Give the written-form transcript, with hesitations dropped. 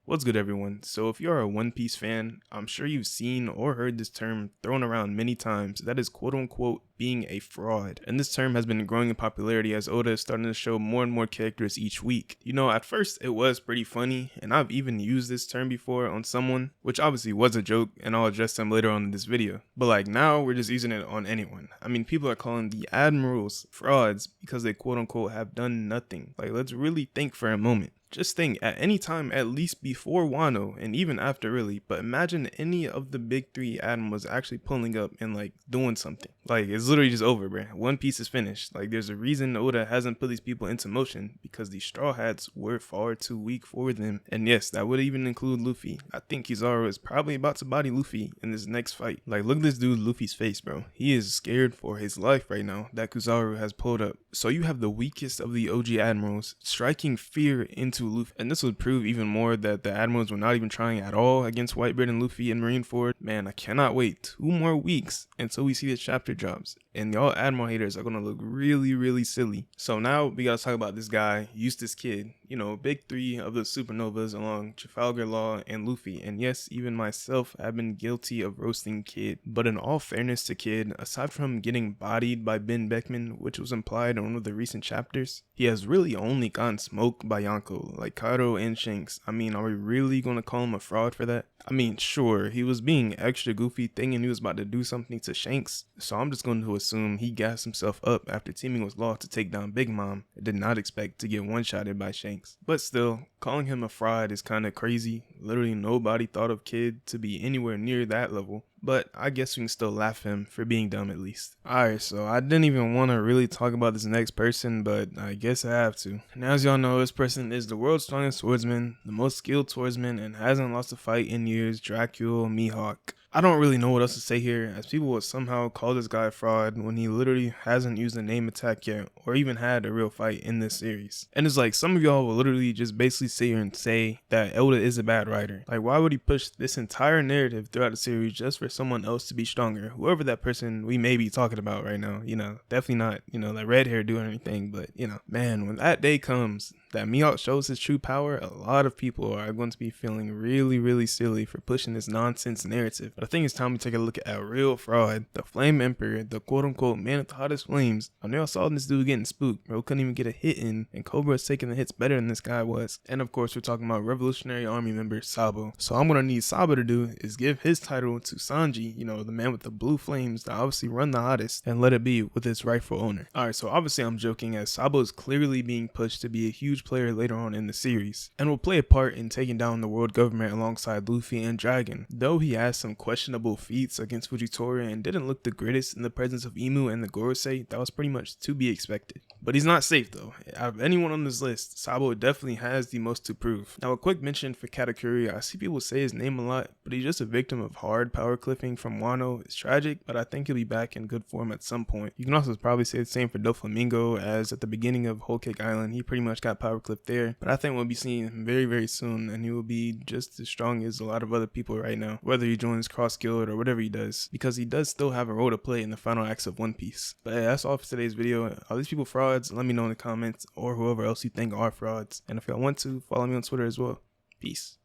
What's good, everyone? So if you're a One Piece fan, I'm sure you've seen or heard this term thrown around many times, that is quote unquote being a fraud. And this term has been growing in popularity as Oda is starting to show more and more characters each week. You know, at first it was pretty funny, and I've even used this term before on someone, which obviously was a joke, and I'll address them later on in this video. But like now, we're just using it on anyone. I mean, people are calling the admirals frauds because they quote unquote have done nothing. Like, let's really think for a moment. Just think, at any time, at least before Wano, and even after really, but imagine any of the big three admirals actually pulling up and like doing something. Like, it's literally just over, bruh. One Piece is finished. Like, there's a reason Oda hasn't put these people into motion, because the Straw Hats were far too weak for them. And yes, that would even include Luffy. I think Kizaru is probably about to body Luffy in this next fight. Like, look at this dude Luffy's face, bro. He is scared for his life right now that Kizaru has pulled up. So you have the weakest of the OG admirals striking fear into Luffy, and this would prove even more that the admirals were not even trying at all against Whitebeard and Luffy and Marineford. Man, I cannot wait 2 more weeks until we see this chapter drops, and y'all admiral haters are gonna look really silly. So now we gotta talk about this guy, Eustace Kid. You know, big three of the supernovas along Trafalgar Law and Luffy, and yes, even myself have been guilty of roasting Kid. But in all fairness to Kid, aside from getting bodied by Ben Beckman, which was implied in one of the recent chapters, he has really only gotten smoked by Yonko, like Kaido and Shanks. I mean, are we really gonna call him a fraud for that? I mean, sure, he was being extra goofy thinking he was about to do something to Shanks, so I'm just going to assume he gassed himself up after teaming with Law to take down Big Mom and did not expect to get one-shotted by Shanks. But still, calling him a fraud is kinda crazy. Literally nobody thought of Kid to be anywhere near that level. But I guess we can still laugh at him for being dumb at least. Alright, so I didn't even want to really talk about this next person, but I guess I have to. And as y'all know, this person is the world's strongest swordsman, the most skilled swordsman, and hasn't lost a fight in years, Dracula Mihawk. I don't really know what else to say here, as people will somehow call this guy a fraud when he literally hasn't used a name attack yet, or even had a real fight in this series. And it's like, some of y'all will literally just basically sit here and say that Oda is a bad writer. Like, why would he push this entire narrative throughout the series just for someone else to be stronger? Whoever that person we may be talking about right now, you know, definitely not, you know, that red hair doing anything, but, you know, man, when that day comes, that Mihawk shows his true power, a lot of people are going to be feeling really silly for pushing this nonsense narrative. But I think it's time we take a look at a real fraud, the Flame Emperor, the quote-unquote man with the hottest flames. I know I saw this dude getting spooked, bro couldn't even get a hit in, and Cobra is taking the hits better than this guy was. And of course, we're talking about Revolutionary Army member Sabo. So I'm gonna need Sabo to do is give his title to Sanji, you know, the man with the blue flames that obviously run the hottest, and let it be with its rightful owner. Alright, so obviously I'm joking, as Sabo is clearly being pushed to be a huge player later on in the series, and will play a part in taking down the world government alongside Luffy and Dragon. Though he has some questionable feats against Fujitora and didn't look the greatest in the presence of Imu and the Gorosei, that was pretty much to be expected. But he's not safe though. Out of anyone on this list, Sabo definitely has the most to prove. Now, a quick mention for Katakuri. I see people say his name a lot, but he's just a victim of hard power cliffing from Wano. It's tragic, but I think he'll be back in good form at some point. You can also probably say the same for Doflamingo, as at the beginning of Whole Cake Island, he pretty much got power clipped there. But I think we'll be seeing him very soon, and he will be just as strong as a lot of other people right now, whether he joins Cross Guild or whatever he does, because he does still have a role to play in the final acts of One Piece. But hey, that's all for today's video. Are these people frauds? Let me know in the comments, or whoever else you think are frauds. And if y'all want to, follow me on Twitter as well. Peace.